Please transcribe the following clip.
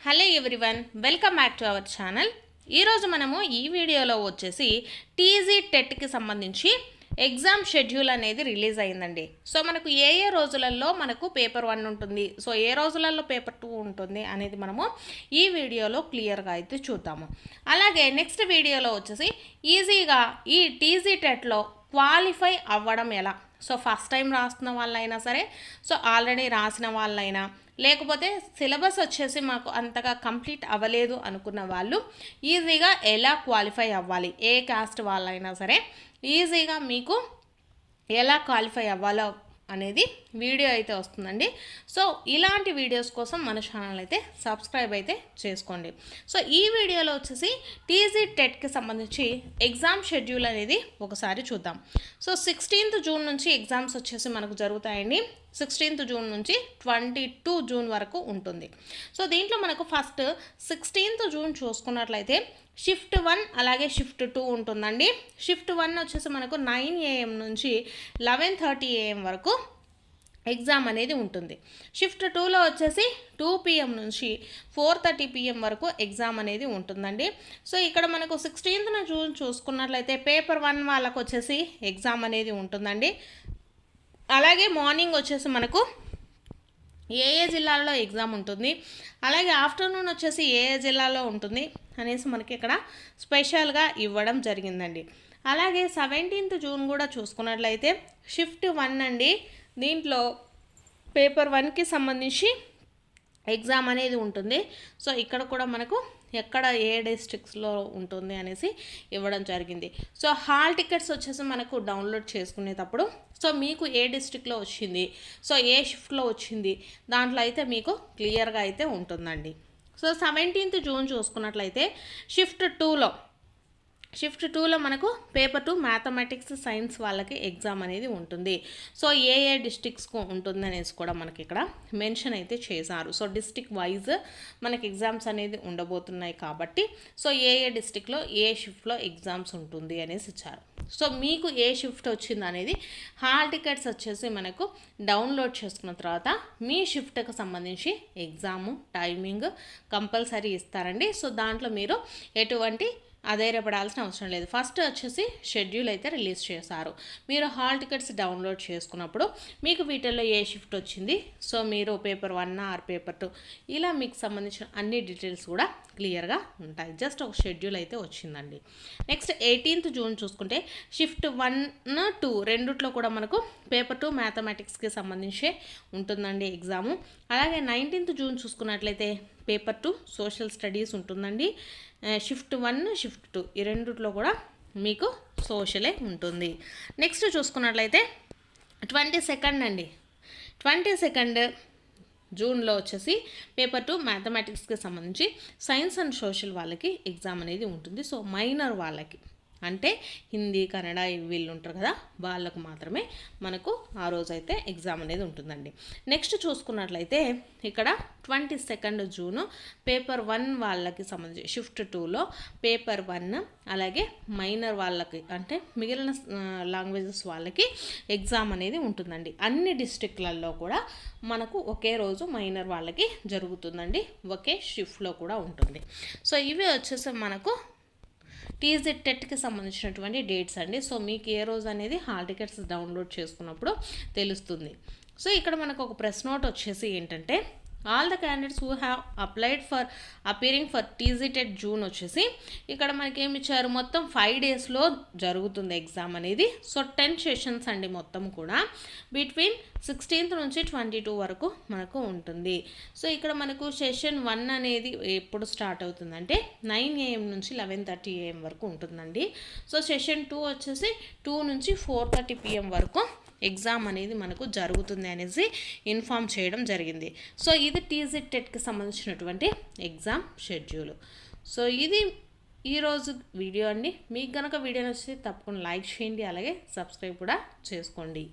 Hello everyone, welcome back to our channel. ఈరోజు మనము ఈ వీడియోలో వచ్చేసి టీజీ టెట్కి సంబంధించి ఎగ్జామ్ షెడ్యూల్ అనేది రిలీజ్ అయిందండి. సో మనకు ఏ రోజులలో మనకు పేపర్ 1 ఉంటుంది, సో ఏ రోజులలో పేపర్ 2 ఉంటుంది అనేది మనము ఈ వీడియోలో క్లియర్గా అయితే చూద్దాము. అలాగే నెక్స్ట్ వీడియోలో వచ్చేసి ఈజీగా ఈ టీజీ టెట్లో క్వాలిఫై అవ్వడం ఎలా, సో ఫస్ట్ టైం రాస్తున్న వాళ్ళైనా సరే, సో ఆల్రెడీ రాసిన వాళ్ళైనా, లేకపోతే సిలబస్ వచ్చేసి మాకు అంతగా కంప్లీట్ అవ్వలేదు అనుకున్న వాళ్ళు ఈజీగా ఎలా క్వాలిఫై అవ్వాలి, ఏ కాస్ట్ వాళ్ళైనా సరే ఈజీగా మీకు ఎలా క్వాలిఫై అవ్వాలో అనేది వీడియో అయితే వస్తుందండి. సో ఇలాంటి వీడియోస్ కోసం మన ఛానల్ అయితే సబ్స్క్రైబ్ అయితే చేసుకోండి. సో ఈ వీడియోలో వచ్చేసి టీజీ టెట్కి సంబంధించి ఎగ్జామ్ షెడ్యూల్ అనేది ఒకసారి చూద్దాం. సో 16th జూన్ నుంచి ఎగ్జామ్స్ వచ్చేసి మనకు జరుగుతాయండి. 16th జూన్ నుంచి 22 జూన్ వరకు ఉంటుంది. సో దీంట్లో మనకు ఫస్ట్ 16th జూన్ చూసుకున్నట్లయితే షిఫ్ట్ 1 అలాగే షిఫ్ట్ 2 ఉంటుందండి. షిఫ్ట్ 1 వచ్చేసి మనకు 9 AM నుంచి 11:30 AM వరకు ఎగ్జామ్ అనేది ఉంటుంది. షిఫ్ట్ 2లో వచ్చేసి 2 PM నుంచి 4:30 PM వరకు ఎగ్జామ్ అనేది ఉంటుందండి. సో ఇక్కడ మనకు 16th జూన్ చూసుకున్నట్లయితే పేపర్ 1 వాళ్ళకు వచ్చేసి ఎగ్జామ్ అనేది ఉంటుందండి. అలాగే మార్నింగ్ వచ్చేసి మనకు ఏ జిల్లాలో ఎగ్జామ్ ఉంటుంది, అలాగే ఆఫ్టర్నూన్ వచ్చేసి ఏ జిల్లాలో ఉంటుంది అనేసి మనకి ఇక్కడ స్పెషల్గా ఇవ్వడం జరిగిందండి. అలాగే 17th జూన్ కూడా చూసుకున్నట్లయితే షిఫ్ట్ 1 అండి. దీంట్లో పేపర్ 1కి సంబంధించి ఎగ్జామ్ అనేది ఉంటుంది. సో ఇక్కడ కూడా మనకు ఎక్కడ ఏ డిస్ట్రిక్ట్స్లో ఉంటుంది అనేసి ఇవ్వడం జరిగింది. సో హాల్ టికెట్స్ వచ్చేసి మనకు డౌన్లోడ్ చేసుకునేటప్పుడు సో మీకు ఏ డిస్ట్రిక్ట్లో వచ్చింది, సో ఏ షిఫ్ట్లో వచ్చింది, దాంట్లో అయితే మీకు క్లియర్గా అయితే ఉంటుందండి. సో 17th జూన్ చూసుకున్నట్లయితే షిఫ్ట్ 2లో మనకు పేపర్ 2 మ్యాథమెటిక్స్ సైన్స్ వాళ్ళకి ఎగ్జామ్ అనేది ఉంటుంది. సో ఏ డిస్ట్రిక్ట్స్కు ఉంటుంది అనేసి కూడా మనకి ఇక్కడ మెన్షన్ అయితే చేశారు. సో డిస్ట్రిక్ట్ వైజ్ మనకి ఎగ్జామ్స్ అనేది ఉండబోతున్నాయి కాబట్టి సో ఏ డిస్ట్రిక్ట్లో ఏ షిఫ్ట్లో ఎగ్జామ్స్ ఉంటుంది అనేసి ఇచ్చారు. సో మీకు ఏ షిఫ్ట్ వచ్చింది అనేది హాల్ టికెట్స్ వచ్చేసి మనకు డౌన్లోడ్ చేసుకున్న తర్వాత మీ షిఫ్ట్కి సంబంధించి ఎగ్జాము టైమింగ్ కంపల్సరీ ఇస్తారండి. సో దాంట్లో మీరు ఎటువంటి ఆధారపడాల్సిన అవసరం లేదు. ఫస్ట్ వచ్చేసి షెడ్యూల్ అయితే రిలీజ్ చేశారు. మీరు హాల్ టికెట్స్ డౌన్లోడ్ చేసుకున్నప్పుడు మీకు వీటిల్లో ఏ షిఫ్ట్ వచ్చింది, సో మీరు పేపర్ 1 ఆర్ పేపర్ 2 ఇలా మీకు సంబంధించిన అన్ని డీటెయిల్స్ కూడా క్లియర్గా ఉంటాయి. జస్ట్ ఒక షెడ్యూల్ అయితే వచ్చిందండి. నెక్స్ట్ 18th జూన్ చూసుకుంటే షిఫ్ట్ 1, 2 రెండిట్లో కూడా మనకు పేపర్ 2 మ్యాథమెటిక్స్కి సంబంధించే ఉంటుందండి ఎగ్జాము. అలాగే 19th జూన్ చూసుకున్నట్లయితే పేపర్ 2 సోషల్ స్టడీస్ ఉంటుందండి. షిఫ్ట్ 1, షిఫ్ట్ 2 ఈ రెండిట్లో కూడా మీకు సోషలే ఉంటుంది. నెక్స్ట్ చూసుకున్నట్లయితే 22nd అండి. 22nd జూన్లో వచ్చేసి పేపర్ 2 మ్యాథమెటిక్స్కి సంబంధించి సైన్స్ అండ్ సోషల్ వాళ్ళకి ఎగ్జామ్ అనేది ఉంటుంది. సో మైనర్ వాళ్ళకి అంటే హిందీ, కన్నడ వీళ్ళు ఉంటారు కదా, వాళ్ళకు మాత్రమే మనకు ఆ రోజైతే ఎగ్జామ్ అనేది ఉంటుందండి. నెక్స్ట్ చూసుకున్నట్లయితే ఇక్కడ 22nd జూన్ పేపర్ 1 వాళ్ళకి సంబంధించి షిఫ్ట్ 2లో పేపర్ 1 అలాగే మైనర్ వాళ్ళకి అంటే మిగిలిన లాంగ్వేజెస్ వాళ్ళకి ఎగ్జామ్ అనేది ఉంటుందండి. అన్ని డిస్ట్రిక్ట్లలో కూడా మనకు ఒకే రోజు మైనర్ వాళ్ళకి జరుగుతుందండి, ఒకే షిఫ్ట్లో కూడా ఉంటుంది. సో ఇవి వచ్చేసి మనకు టీజీ టెట్కి సంబంధించినటువంటి డేట్స్ అండి. సో మీకు ఏ రోజు అనేది హాల్ టికెట్స్ డౌన్లోడ్ చేసుకున్నప్పుడు తెలుస్తుంది. సో ఇక్కడ మనకు ఒక ప్రెస్ నోట్ వచ్చేసి ఏంటంటే all the candidates who have applied for appearing for TG TET June వచ్చేసి ఇక్కడ మనకి ఏమి ఇచ్చారు, మొత్తం 5 డేస్లో జరుగుతుంది ఎగ్జామ్ అనేది. సో 10 సెషన్స్ అండి మొత్తం కూడా బిట్వీన్ 16th నుంచి 22 వరకు మనకు ఉంటుంది. సో ఇక్కడ మనకు సెషన్ 1 అనేది ఎప్పుడు స్టార్ట్ అవుతుందంటే 9 AM నుంచి 11:30 AM వరకు ఉంటుందండి. సో సెషన్ 2 వచ్చేసి 2 నుంచి 4:30 PM వరకు ఎగ్జామ్ అనేది మనకు జరుగుతుంది అనేసి ఇన్ఫామ్ చేయడం జరిగింది. సో ఇది టీజీ టెట్కి సంబంధించినటువంటి ఎగ్జామ్ షెడ్యూల్. సో ఇది ఈరోజు వీడియో అండి. మీకు కనుక వీడియో నచ్చితే తప్పకుండా లైక్ చేయండి, అలాగే సబ్స్క్రైబ్ కూడా చేసుకోండి.